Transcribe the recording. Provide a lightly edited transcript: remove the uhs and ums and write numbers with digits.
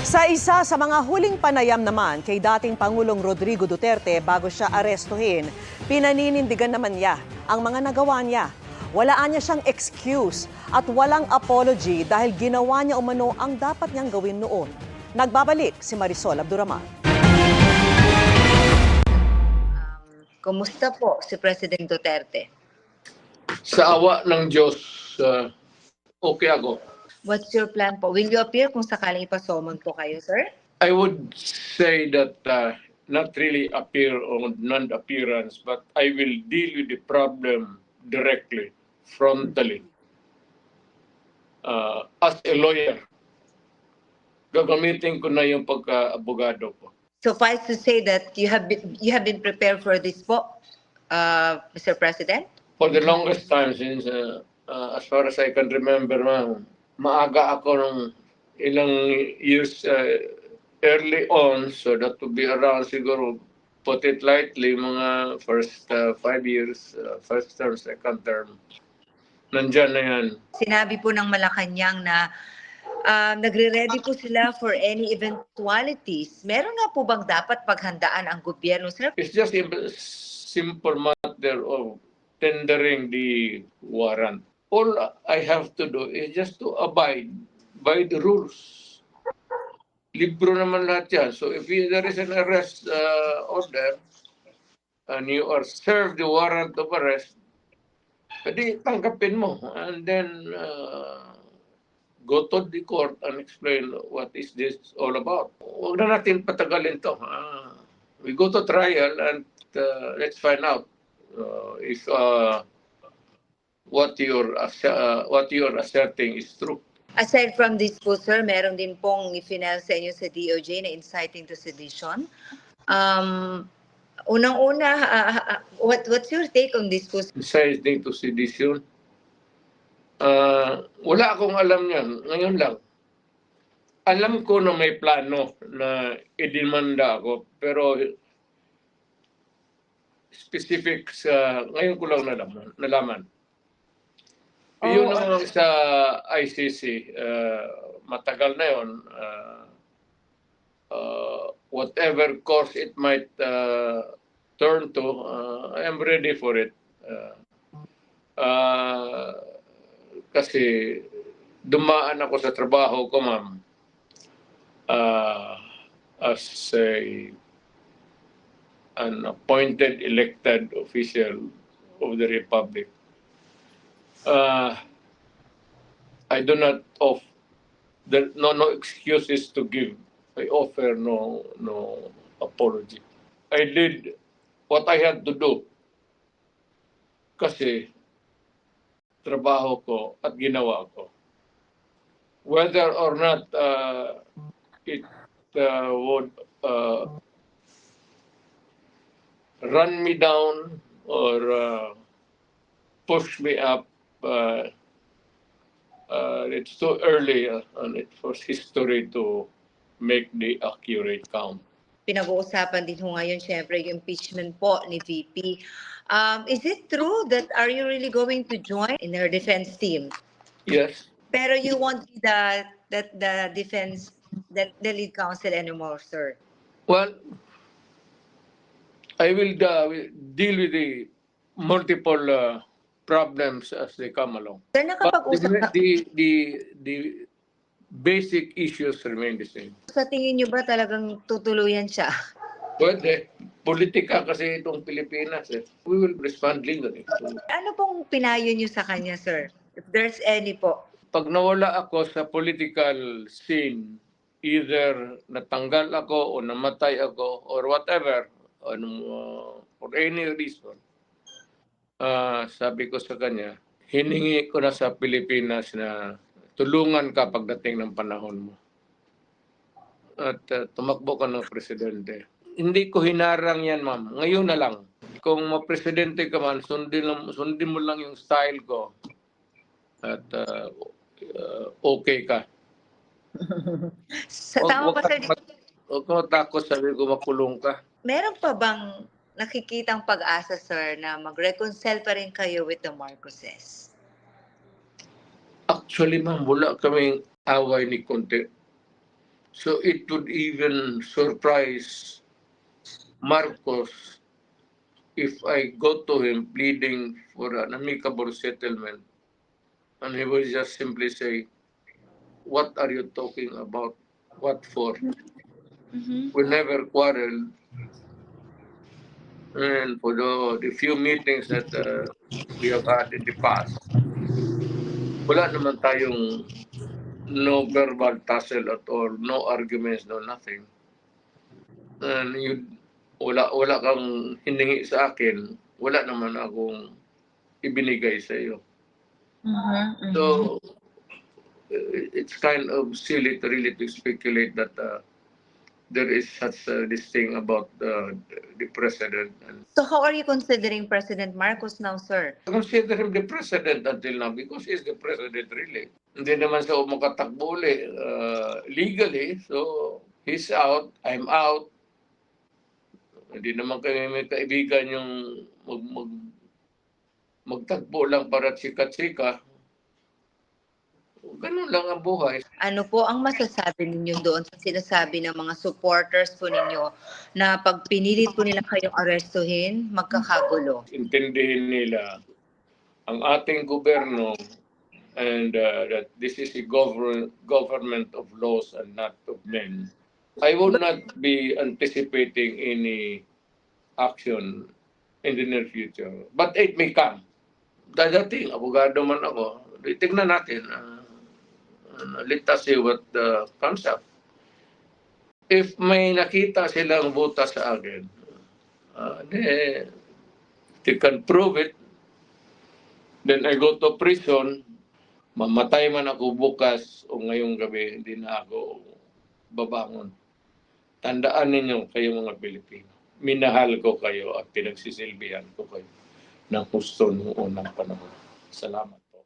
Sa isa sa mga huling panayam naman kay dating Pangulong Rodrigo Duterte bago siya arestuhin, pinaninindigan naman niya ang mga nagawa niya. Walaan niya siyang excuse at walang apology dahil ginawa niya umano ang dapat niyang gawin noon. Nagbabalik si Marisol Abduraman. Kumusta po si President Duterte? Sa awa ng Diyos, okay ako. What's your plan po? Will you appear kung sakaling ipasomon po kayo, sir? I would say that not really appear or non-appearance, but I will deal with the problem directly, frontally. As a lawyer, gagamitin ko na yung pagka-abogado ko. Suffice to say that you have been prepared for this po, Mr. President? For the longest time since, as far as I can remember, maaga ako nung ilang years early on, so that to be around siguro, put it lightly, mga first 5 years, first term, second term. Nandyan na yan. Sinabi po ng Malacanang na nagre-ready po sila for any eventualities. Meron nga po bang dapat paghandaan ang gobyerno, sir? It's just a simple matter of tendering the warrant. All I have to do is just to abide by the rules. Libro naman lahat yan. So if there is an arrest order and you are served the warrant of arrest, edi tanggapin mo and then go to the court and explain what is this all about. Huwag na natin patagalin to. We go to trial and let's find out if what you're asserting is true. Aside from this po, sir, meron din pong i-final sa inyo sa DOJ na inciting to sedition. Unang-una, what's your take on this po? Inciting to sedition. Wala akong alam yan. Ngayon lang. Alam ko na may plano na idemanda ako, pero specifics, ngayon ko lang nalaman. Yun naman sa ICC, matagal na yun. Whatever course it might turn to, I am ready for it. Kasi dumaan ako sa trabaho ko, ma'am, as an appointed elected official of the Republic. I do not no excuses to give. I offer no apology. I did what I had to do kasi trabaho ko at ginawa ko. Whether or not it would run me down or push me up, it's too early and it was history to make the accurate count. Pinag-uusapan din ho ngayon syempre yung impeachment po ni VP. Is it true that are you really going to join in her defense team? Yes. Pero you won't be the defense, the lead counsel anymore, sir? Well, I will deal with the multiple problems as they come along. Sir, But nakapag-usap the basic issues remain the same. sa tingin niyo ba talagang tutuluyan siya? Pwede. Politika kasi itong Pilipinas. We will respond legally. Ano pong pinayo niyo sa kanya, sir? If there's any po. Pag nawala ako sa political scene, either natanggal ako o namatay ako or whatever, for any reason, sabi ko sa kanya, hiningi ko na sa Pilipinas na tulungan ka pagdating ng panahon mo. At tumakbo ka ng presidente. Hindi ko hinarang yan, ma'am. Ngayon na lang. Kung mapresidente ka man, sundin mo lang yung style ko. At okay ka. Tama pa, sir. Huwag ka matakot, sabi ko, makulong ka. Meron pa bang nakikitang pag-asa, sir, na mag-reconcile pa rin kayo with the Marcoses? Actually, ma'am, wala kaming away ni Conte. So it would even surprise Marcos if I go to him pleading for an amicable settlement and he will just simply say, what are you talking about? What for? Mhm. We never quarreled. And for the few meetings that we have had in the past, wala naman tayong no verbal tussle at all, no arguments, no nothing. And wala kang hiningi sa akin, wala naman akong ibinigay sa iyo. Mhm. So, Mhm. it's kind of silly to really to speculate that there is such this thing about the president. And So how are you considering President Marcos now, sir? I consider him the president until now because he's the president really. Hindi naman siya makatakbo legally. So, he's out, I'm out. Hindi naman kami may kaibigan yung magtagpo lang para chika-chika. Ganun lang ang buhay. Ano po ang masasabi ninyo doon sa sinasabi ng mga supporters po ninyo na pag pinilit po nila kayong arestuhin, magkakagulo? Intindihin nila ang ating gobyerno and that this is a government of laws and not of men. I will not be anticipating any action in the near future. But it may come. Dadating, abogado man ako. Tignan natin. Let us see what comes up. If may nakita silang butas sa akin, they can prove it. Then I go to prison, mamatay man ako bukas o ngayong gabi, hindi na ako babangon. Tandaan ninyo kayo mga Pilipino. Minahal ko kayo at pinagsisilbihan ko kayo ng husto noong unang panahon. Salamat po.